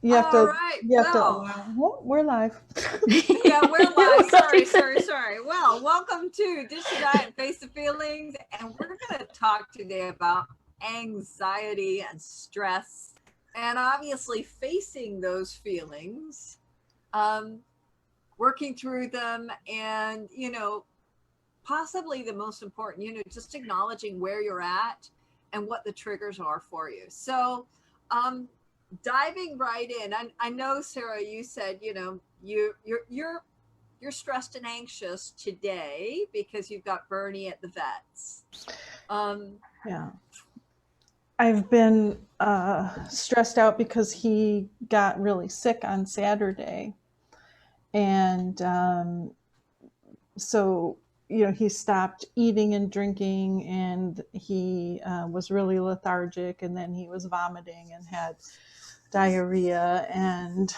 You have All to, right. you have to, Well, oh, we're live. yeah, we're live. Sorry. Well, welcome to Dish to Diet and Face the Feelings. And we're going to talk today about anxiety and stress and obviously facing those feelings, um, working through them, and, possibly the most important, just acknowledging where you're at and what the triggers are for you. So, um, diving right in, I know Sarah, you said you're stressed and anxious today because you've got Bernie at the vets. Um, Yeah. I've been stressed out because he got really sick on Saturday. And so, he stopped eating and drinking, and he was really lethargic, and then he was vomiting and had diarrhea. And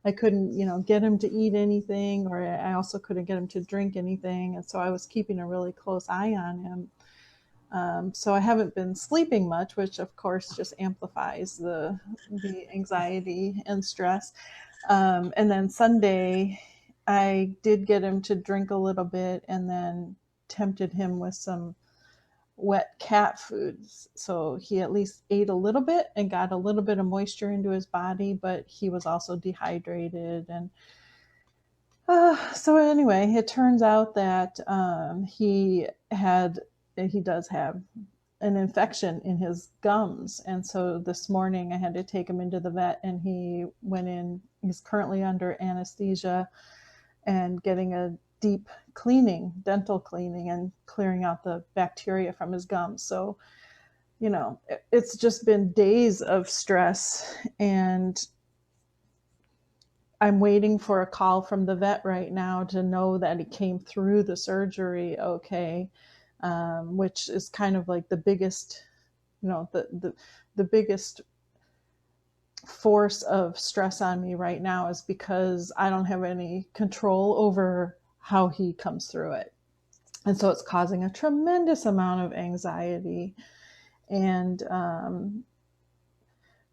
I couldn't, get him to eat anything, or I also couldn't get him to drink anything. And so I was keeping a really close eye on him. So I haven't been sleeping much, which of course just amplifies the anxiety and stress. And then Sunday, I did get him to drink a little bit, and then tempted him with some wet cat foods. So he at least ate a little bit and got a little bit of moisture into his body, but he was also dehydrated. And so anyway, it turns out that he does have an infection in his gums. And so this morning I had to take him into the vet, and he went in. He's currently under anesthesia and getting a deep dental cleaning, and clearing out the bacteria from his gums. So, it's just been days of stress, and I'm waiting for a call from the vet right now to know that he came through the surgery okay, which is kind of like the biggest, the biggest force of stress on me right now, is because I don't have any control over how he comes through it. And so it's causing a tremendous amount of anxiety. And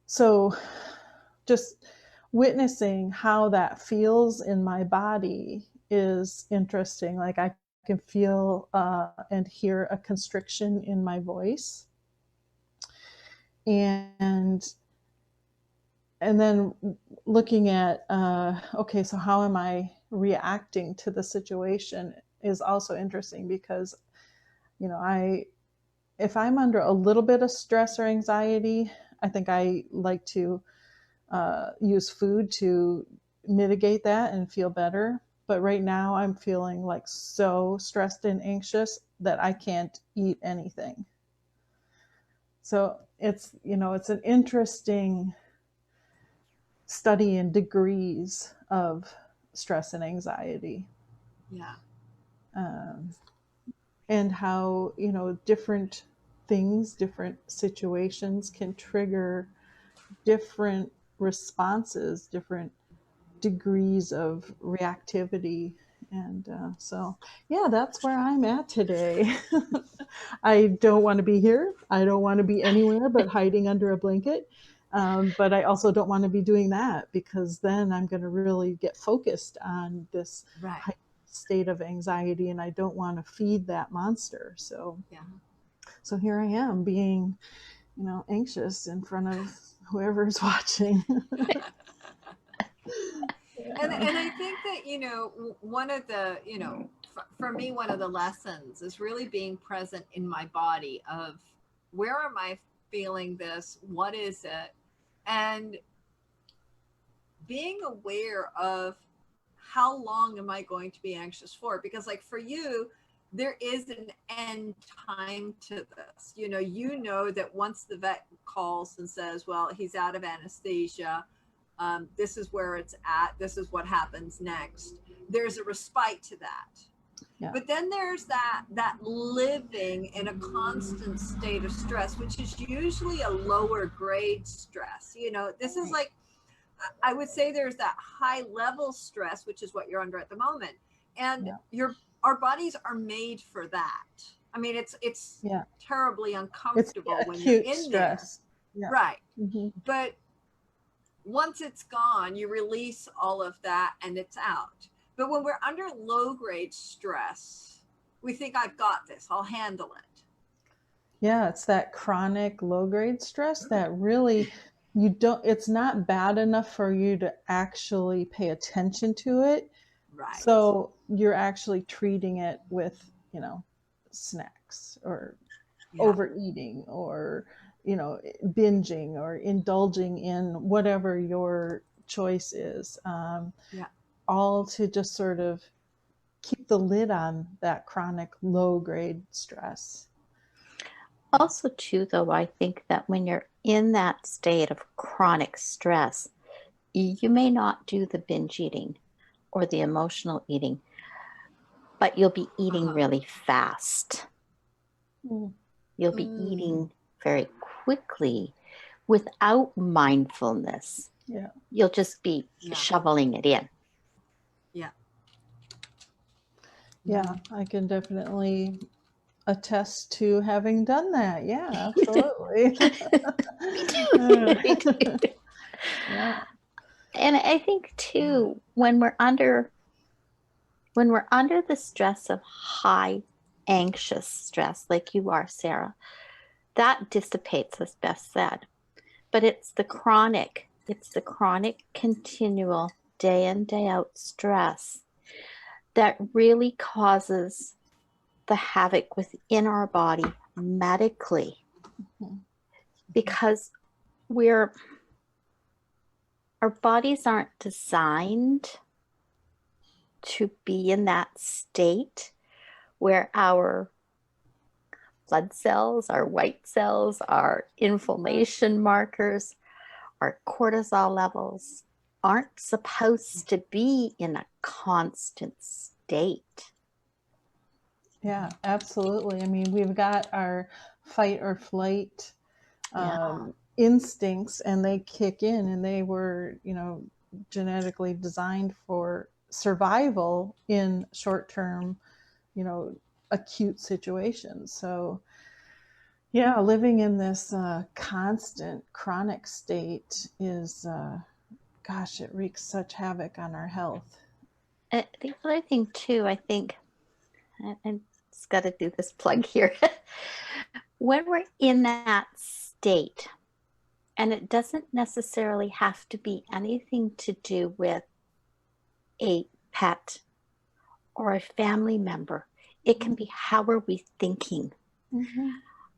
so just witnessing how that feels in my body is interesting. Like, I can feel and hear a constriction in my voice. And then looking at, okay, so how am I reacting to the situation is also interesting, because, I if I'm under a little bit of stress or anxiety, I think I like to use food to mitigate that and feel better. But right now, I'm feeling like so stressed and anxious that I can't eat anything. So it's an interesting study in degrees of stress and anxiety, yeah. um, and how different things, different situations can trigger different responses, different degrees of reactivity. And so, yeah, that's where I'm at today. I don't want to be here. I don't want to be anywhere but hiding under a blanket. But I also don't want to be doing that, because then I'm going to really get focused on this Right. state of anxiety, and I don't want to feed that monster. So, Yeah. so here I am being, anxious in front of whoever's watching. Yeah. And I think that one of the for me, one of the lessons is really being present in my body of where am I feeling this, what is it, and being aware of how long am I going to be anxious for, because like for you there is an end time to this. You know that once the vet calls and says, well, he's out of anesthesia, this is where it's at, this is what happens next, there's a respite to that. Yeah. But then there's that living in a constant state of stress, which is usually a lower grade stress. This is like, I would say there's that high level stress, which is what you're under at the moment, and Yeah. our bodies are made for that. I mean, it's Yeah. terribly It's uncomfortable when you're acute in there, stress. Yeah. right? Hmm. But once it's gone, you release all of that and it's out. But when we're under low grade stress, we think, I've got this, I'll handle it. Yeah, it's that chronic low grade stress that really it's not bad enough for you to actually pay attention to it. Right. So you're actually treating it with, snacks or overeating or, binging or indulging in whatever your choice is. All to just sort of keep the lid on that chronic low grade stress. Also, too, though, I think that when you're in that state of chronic stress, you may not do the binge eating or the emotional eating, but you'll be eating really fast. You'll be eating very quickly without mindfulness. Yeah. You'll just be shoveling it in. Yeah. Yeah, I can definitely attest to having done that. Yeah, absolutely. Me too. Yeah. And I think too, when we're under the stress of high anxious stress, like you are, Sarah, that dissipates, as Beth said. But it's the chronic continual day in, day out stress that really causes the havoc within our body medically, because our bodies aren't designed to be in that state where our blood cells, our white cells, our inflammation markers, our cortisol levels aren't supposed to be in a constant state. Yeah, absolutely. I mean, we've got our fight or flight instincts, and they kick in, and they were, genetically designed for survival in short-term, acute situations. So, yeah, living in this constant chronic state is, gosh, it wreaks such havoc on our health. The other thing too, I think, I just got to do this plug here. When we're in that state, and it doesn't necessarily have to be anything to do with a pet or a family member. It can be, how are we thinking?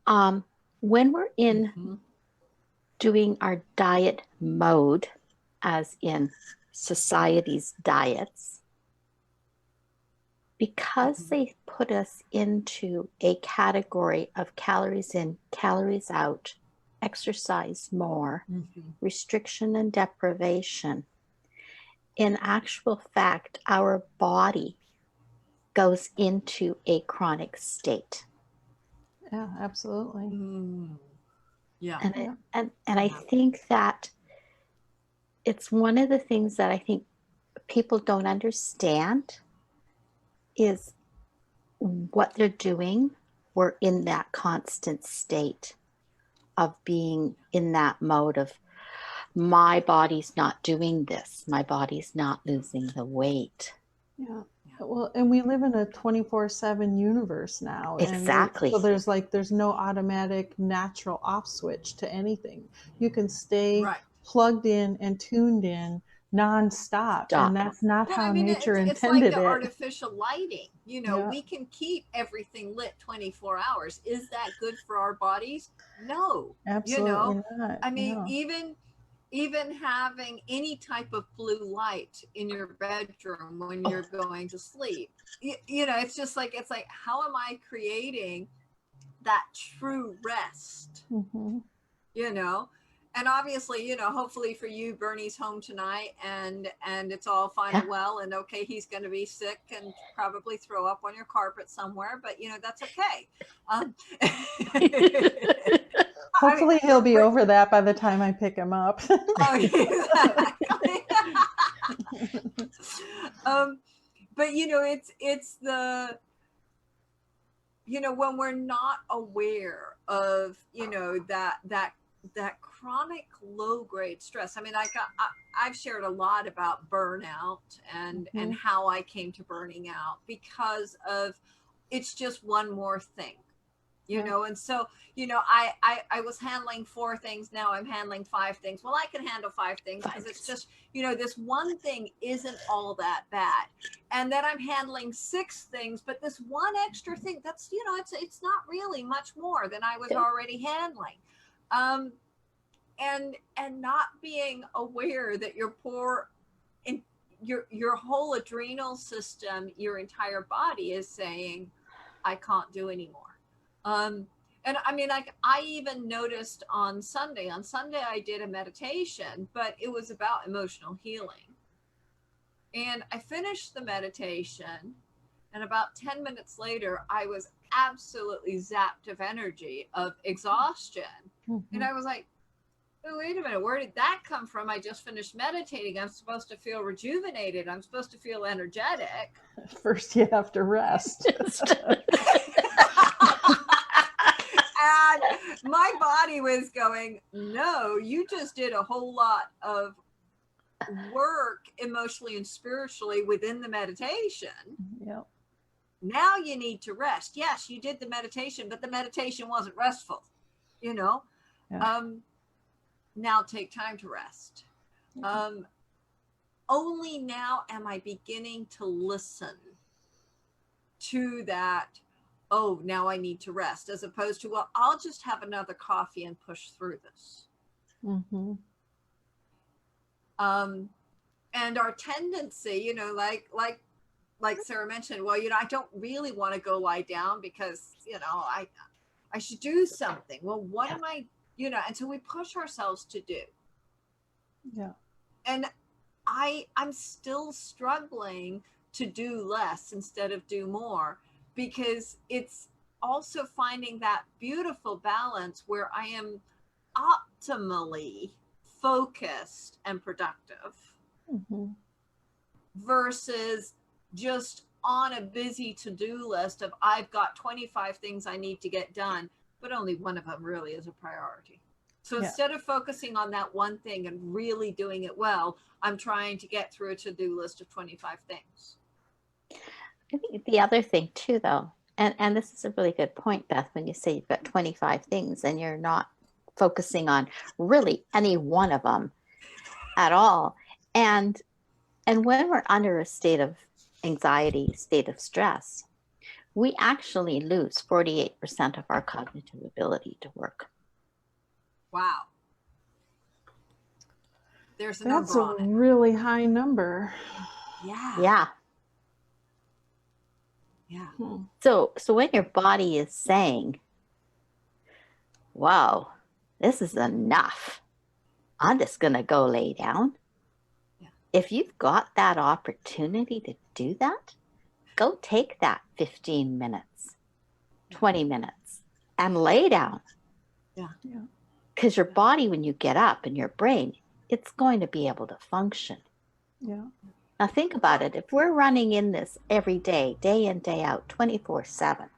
When we're in doing our diet mode, as in society's diets, because they put us into a category of calories in, calories out, exercise more, restriction and deprivation, in actual fact, our body goes into a chronic state. Yeah, absolutely. Yeah. And I think that it's one of the things that I think people don't understand is what they're doing. We're in that constant state of being in that mode of, my body's not doing this, my body's not losing the weight. Yeah. Well, and we live in a 24/7 universe now. Exactly. And so there's no automatic natural off switch to anything. You can stay plugged in and tuned in nonstop. And that's not how nature intended it's like the it. artificial lighting. We can keep everything lit 24 hours. Is that good for our bodies? No. Absolutely not. I mean, even having any type of blue light in your bedroom when you're going to sleep, it's just like, how am I creating that true rest? And obviously, hopefully for you, Bernie's home tonight and it's all fine and well, and okay, he's going to be sick and probably throw up on your carpet somewhere, but that's okay. Hopefully he'll be over that by the time I pick him up. Exactly. But it's the, when we're not aware of, that that chronic low grade stress. I mean, I've shared a lot about burnout and how I came to burning out because of it's just one more thing, you know. And so, you know, I was handling 4 things, now I'm handling 5 things. Well, I can handle 5 things because it's just, you know, this one thing isn't all that bad. And then I'm handling 6 things, but this one extra thing, that's, you know, it's not really much more than I was already handling. And not being aware that your your whole adrenal system, your entire body is saying, I can't do anymore. And I mean, like, I even noticed on Sunday I did a meditation, but it was about emotional healing. And I finished the meditation, and about 10 minutes later, I was absolutely zapped of energy, of exhaustion. And I was like, oh, wait a minute, where did that come from? I just finished meditating. I'm supposed to feel rejuvenated. I'm supposed to feel energetic. First, you have to rest. And my body was going, no, you just did a whole lot of work emotionally and spiritually within the meditation. Yep. Now you need to rest. Yes, you did the meditation, but the meditation wasn't restful, you know. Yeah. Now take time to rest. Only now am I beginning to listen to that, oh, now I need to rest, as opposed to, well, I'll just have another coffee and push through this. And our tendency, you know, like Sarah mentioned, well, you know, I don't really want to go lie down because, you know, I should do something. Well, what am I, you know, and so we push ourselves to do. Yeah. And I'm still struggling to do less instead of do more, because it's also finding that beautiful balance where I am optimally focused and productive versus just on a busy to-do list of I've got 25 things I need to get done, but only one of them really is a priority. So instead of focusing on that one thing and really doing it well, I'm trying to get through a to-do list of 25 things. I think the other thing too, though, and this is a really good point, Beth, when you say you've got 25 things and you're not focusing on really any one of them at all. And when we're under a state of anxiety, state of stress, we actually lose 48% of our cognitive ability to work. Wow. There's a That's number on a it. really high number. Yeah. Yeah. So when your body is saying, wow, this is enough, I'm just going to go lay down. Yeah. If you've got that opportunity to do that, go take that 15 minutes, 20 minutes and lay down. Yeah. Because your body, when you get up, and your brain, it's going to be able to function. Yeah. Now think about it. If we're running in this every day, day in, day out, 24/7.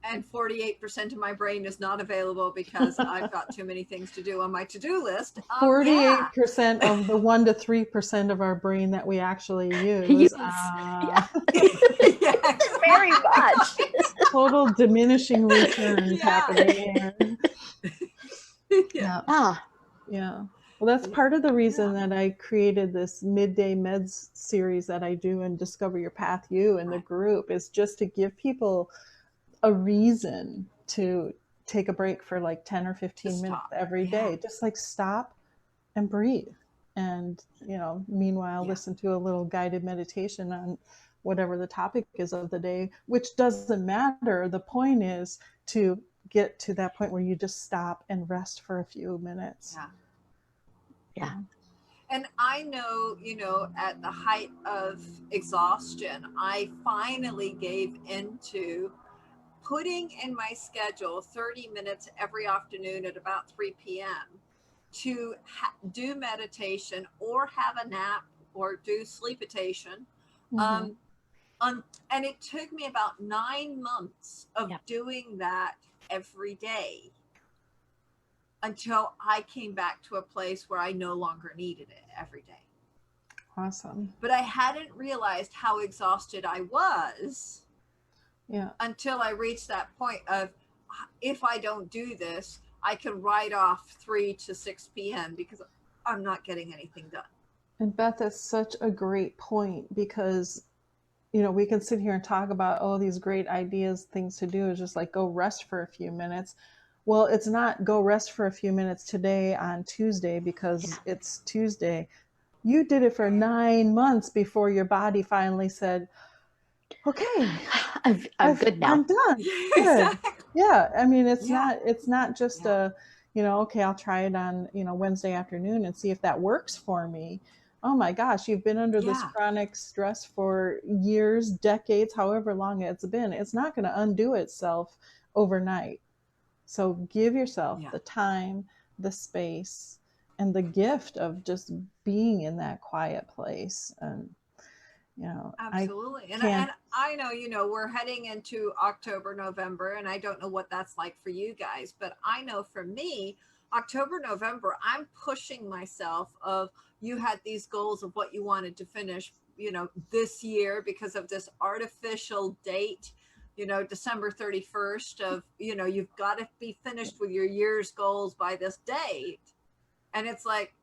And 48% of my brain is not available because I've got too many things to do on my to-do list. 48% of the 1 to 3% of our brain that we actually use. Very much. Total diminishing returns happening here. Yeah. Well, that's part of the reason that I created this midday meds series that I do in Discover Your Path You in the group, is just to give people a reason to take a break for like 10 or 15 minutes every day. Just like stop and breathe. And, you know, meanwhile, listen to a little guided meditation on whatever the topic is of the day, which doesn't matter. The point is to get to that point where you just stop and rest for a few minutes. Yeah. And I know, you know, at the height of exhaustion, I finally gave into putting in my schedule 30 minutes every afternoon at about 3 p.m. to do meditation or have a nap or do sleepitation. And it took me about 9 months of doing that every day. until I came back to a place where I no longer needed it every day. Awesome. But I hadn't realized how exhausted I was until I reached that point of, if I don't do this, I can write off 3 to 6 p.m. because I'm not getting anything done. And Beth, that's such a great point, because, you know, we can sit here and talk about, oh, these great ideas, things to do, is just like go rest for a few minutes. Well, it's not go rest for a few minutes today on Tuesday because it's Tuesday. You did it for 9 months before your body finally said, okay, I'm good now. I'm done. Good. Exactly. Yeah. I mean, it's Yeah. not just you know, okay, I'll try it on, you know, Wednesday afternoon and see if that works for me. Oh my gosh, you've been under this chronic stress for years, decades, however long it's been. It's not going to undo itself overnight. So give yourself the time, the space, and the gift of just being in that quiet place. And, you know, Absolutely. And I know, you know, we're heading into October, November, and I don't know what that's like for you guys, but I know for me, October, November, I'm pushing myself of, you had these goals of what you wanted to finish, you know, this year because of this artificial date, you know, December 31st of, you know, you've got to be finished with your year's goals by this date. And it's like,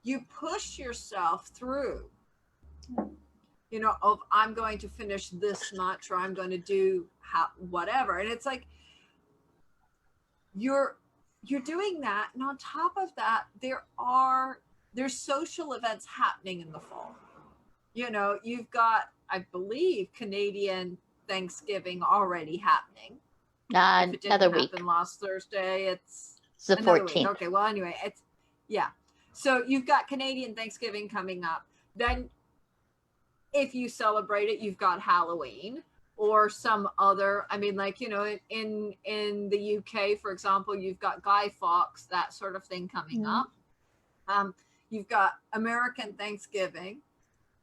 you push yourself through, you know, of, I'm going to finish this much, or I'm going to do whatever. And it's like, you're doing that. And on top of that, there's social events happening in the fall. You know, you've got, I believe, Canadian Thanksgiving already happening. If it didn't happen last Thursday, it's the 14th. Week. Okay, well, anyway, it's, yeah. So you've got Canadian Thanksgiving coming up. Then if you celebrate it, you've got Halloween or some other, I mean, like, you know, in the UK, for example, you've got Guy Fawkes, that sort of thing coming up. You've got American Thanksgiving.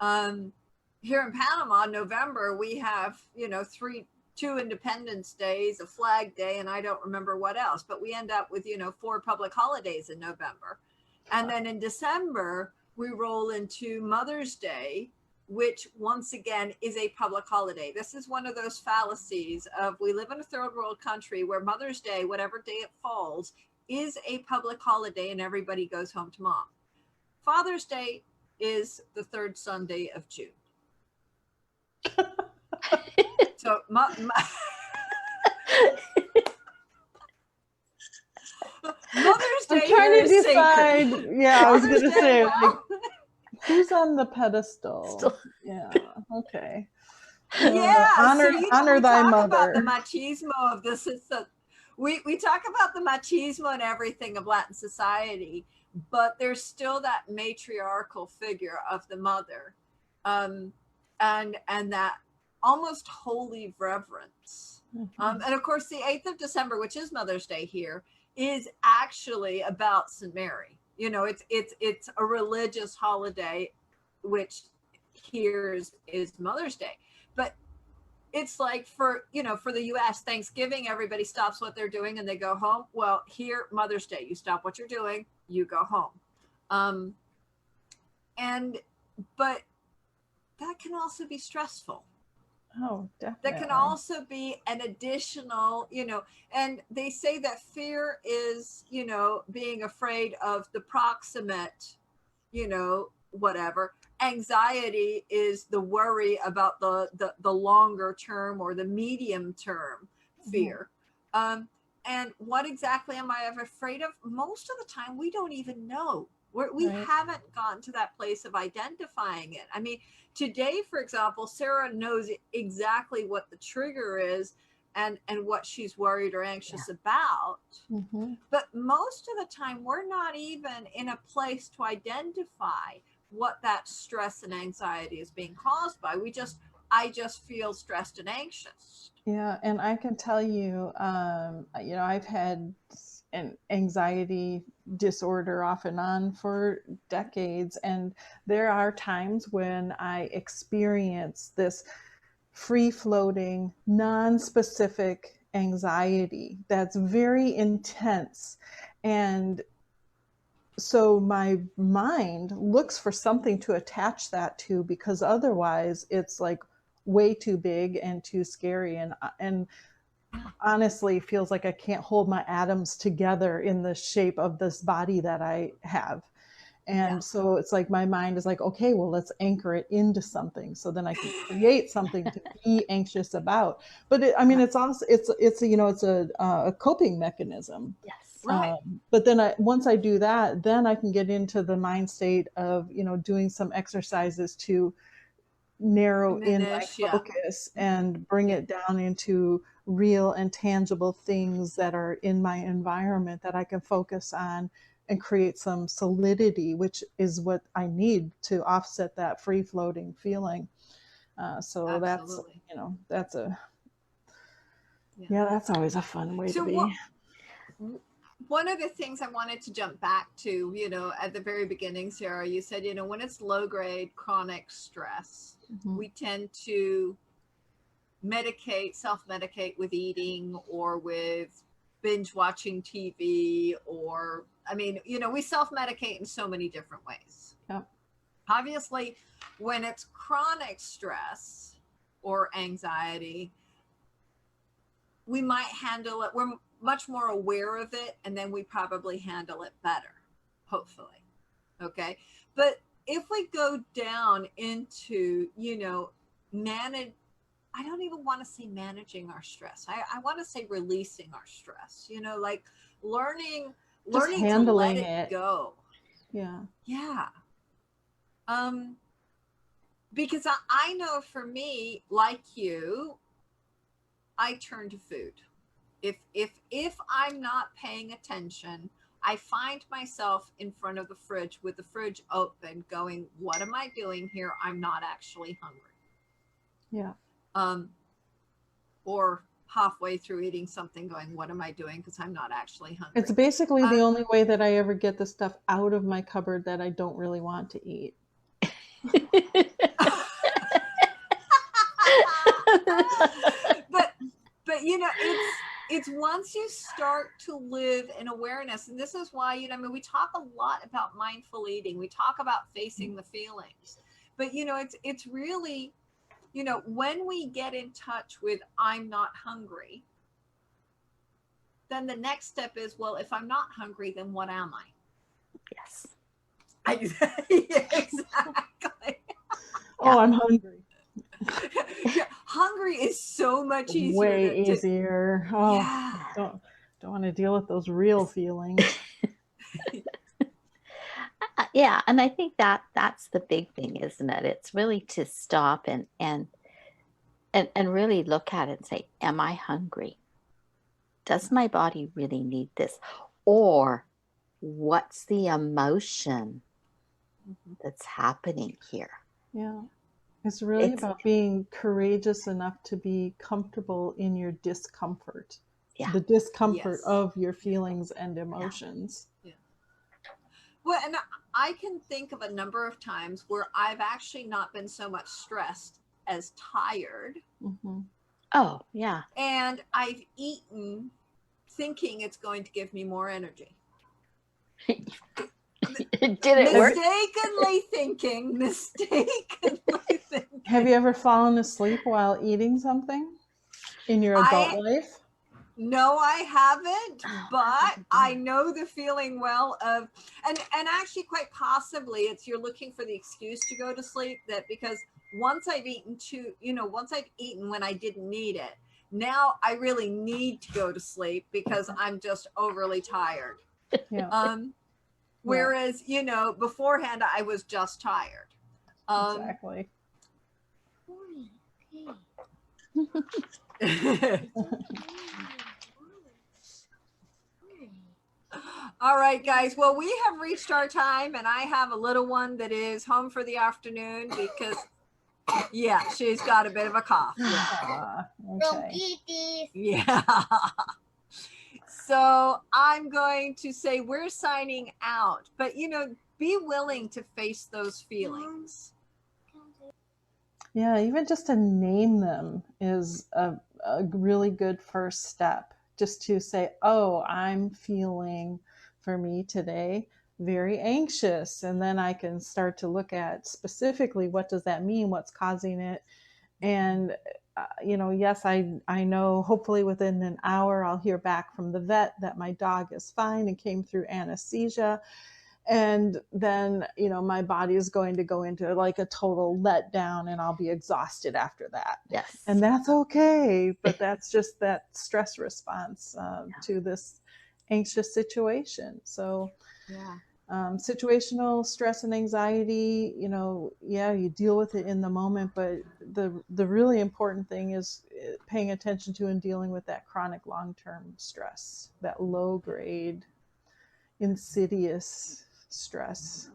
Here in Panama, November, we have, you know, 2 Independence Days, a Flag Day, and I don't remember what else, but we end up with, you know, 4 public holidays in November. And then in December, we roll into Mother's Day, which once again is a public holiday. This is one of those fallacies of, we live in a third world country where Mother's Day, whatever day it falls, is a public holiday and everybody goes home to mom. Father's Day is the 3rd Sunday of June. So Mother's Day. I'm trying to decide. Sacred. Yeah, I was going to say, well, like, who's on the pedestal? Yeah. Okay. Yeah. Honor, so, honor thy mother. About the machismo of this. We talk about the machismo and everything of Latin society, but there's still that matriarchal figure of the mother, and that almost holy reverence. And of course, the 8th of December, which is Mother's Day here, is actually about St. Mary. You know, it's a religious holiday, which here is Mother's Day. But it's like, for, you know, for the US, Thanksgiving, everybody stops what they're doing and they go home. Well, here, Mother's Day, you stop what you're doing, you go home. But that can also be stressful. Oh, definitely. That can also be an additional, you know, and they say that fear is, you know, being afraid of the proximate, you know, whatever. Anxiety is the worry about the longer term or the medium term fear. And what exactly am I afraid of? Most of the time, we don't even know. We haven't gotten to that place of identifying it. I mean, today, for example, Sarah knows exactly what the trigger is and what she's worried or anxious about. But most of the time, we're not even in a place to identify what that stress and anxiety is being caused by. I just feel stressed and anxious. Yeah, and I can tell you, you know, I've had an anxiety disorder off and on for decades, and there are times when I experience this free-floating, non-specific anxiety that's very intense. And so my mind looks for something to attach that to, because otherwise it's like way too big and too scary, and honestly feels like I can't hold my atoms together in the shape of this body that I have. And so it's like my mind is like, okay, well, let's anchor it into something so then I can create something to be anxious about. But it's also, it's a coping mechanism. Yes. Right. But then once I do that, then I can get into the mind state of, doing some exercises to narrow in my focus and bring it down into real and tangible things that are in my environment that I can focus on and create some solidity, which is what I need to offset that free floating feeling. So Absolutely. that's that's always a fun way to be. One of the things I wanted to jump back to, at the very beginning, Sarah, you said, when it's low grade chronic stress, we tend to self-medicate with eating or with binge watching TV, or, we self-medicate in so many different ways. Yep. Obviously, when it's chronic stress or anxiety, we might handle it. We're much more aware of it, and then we probably handle it better, hopefully. Okay. But if we go down into, I don't even want to say managing our stress. I want to say releasing our stress, like learning to let it go. Yeah. Yeah. Because I know for me, like you, I turn to food. If I'm not paying attention, I find myself in front of the fridge with the fridge open going, what am I doing here? I'm not actually hungry. Yeah. Or halfway through eating something going, what am I doing? Because I'm not actually hungry. It's basically the only way that I ever get the stuff out of my cupboard that I don't really want to eat. but it's once you start to live in awareness, and this is why we talk a lot about mindful eating, we talk about facing the feelings, but it's really, when we get in touch with I'm not hungry, then the next step is, well, if I'm not hungry, then what am I? Yes. Exactly. Oh, I'm hungry. Yeah, hungry is so much easier. Way easier. Oh, yeah. Don't want to deal with those real feelings. Yeah, and I think that's the big thing, isn't it? It's really to stop and really look at it and say, am I hungry? Does my body really need this? Or what's the emotion that's happening here? Yeah. It's really about being courageous enough to be comfortable in your discomfort. Yeah. The discomfort of your feelings and emotions. Yeah. Well, and I can think of a number of times where I've actually not been so much stressed as tired. Mm-hmm. Oh, yeah. And I've eaten thinking it's going to give me more energy. Did it work? Mistakenly thinking. Have you ever fallen asleep while eating something in your adult life? No, I haven't, but I know the feeling well of, and actually quite possibly it's you're looking for the excuse to go to sleep, that because once I've eaten when I didn't need it, now I really need to go to sleep because I'm just overly tired. Yeah. Whereas, beforehand I was just tired. Exactly. All right, guys. Well, we have reached our time, and I have a little one that is home for the afternoon because, she's got a bit of a cough. Okay. Yeah. So I'm going to say we're signing out, but be willing to face those feelings. Yeah, even just to name them is a really good first step. Just to say, oh, I'm feeling for me today, very anxious. And then I can start to look at specifically, what does that mean? What's causing it? And, yes, I know hopefully within an hour I'll hear back from the vet that my dog is fine and came through anesthesia. And then, my body is going to go into like a total letdown, and I'll be exhausted after that. Yes. And that's okay. But that's just that stress response to this anxious situation. So, Yeah. situational stress and anxiety, you deal with it in the moment, but the really important thing is paying attention to and dealing with that chronic long-term stress, that low grade, insidious stress.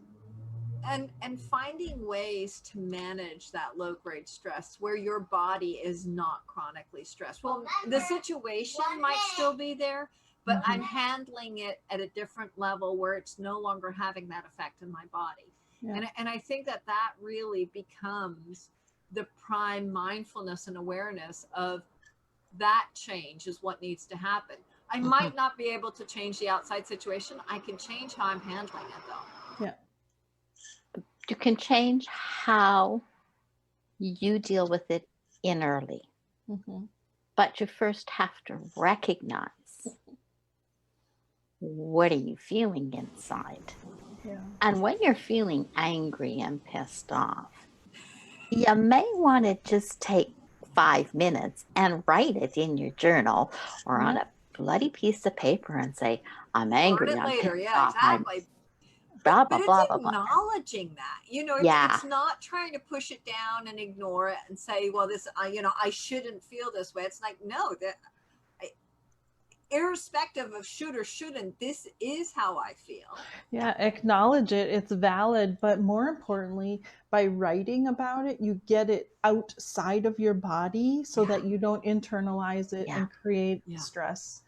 And finding ways to manage that low grade stress where your body is not chronically stressed. Well, the situation might still be there, but I'm handling it at a different level where it's no longer having that effect in my body. Yeah. And I think that really becomes the prime mindfulness and awareness of that change is what needs to happen. I might not be able to change the outside situation. I can change how I'm handling it though. Yeah. You can change how you deal with it innerly. But you first have to recognize, what are you feeling inside? Yeah. And when you're feeling angry and pissed off, you may want to just take 5 minutes and write it in your journal or on a bloody piece of paper and say, I'm angry, I'm later. pissed Yeah, off, I'm exactly. blah, But blah, blah, it's blah, blah. acknowledging that, it's not trying to push it down and ignore it and say, well, this, I shouldn't feel this way. It's like, no, irrespective of should or shouldn't, this is how I feel. Yeah, acknowledge it. It's valid. But more importantly, by writing about it, you get it outside of your body so that you don't internalize it and create stress.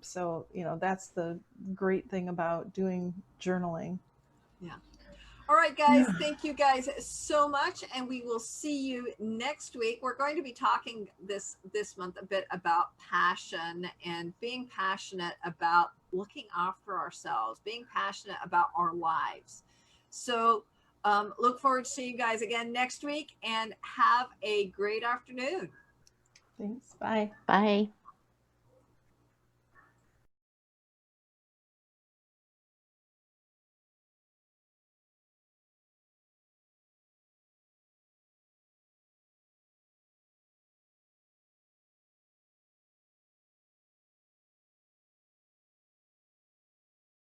So, that's the great thing about doing journaling. Yeah. All right, guys. Thank you guys so much. And we will see you next week. We're going to be talking this month a bit about passion and being passionate about looking after ourselves, being passionate about our lives. So look forward to seeing you guys again next week, and have a great afternoon. Thanks. Bye. Bye.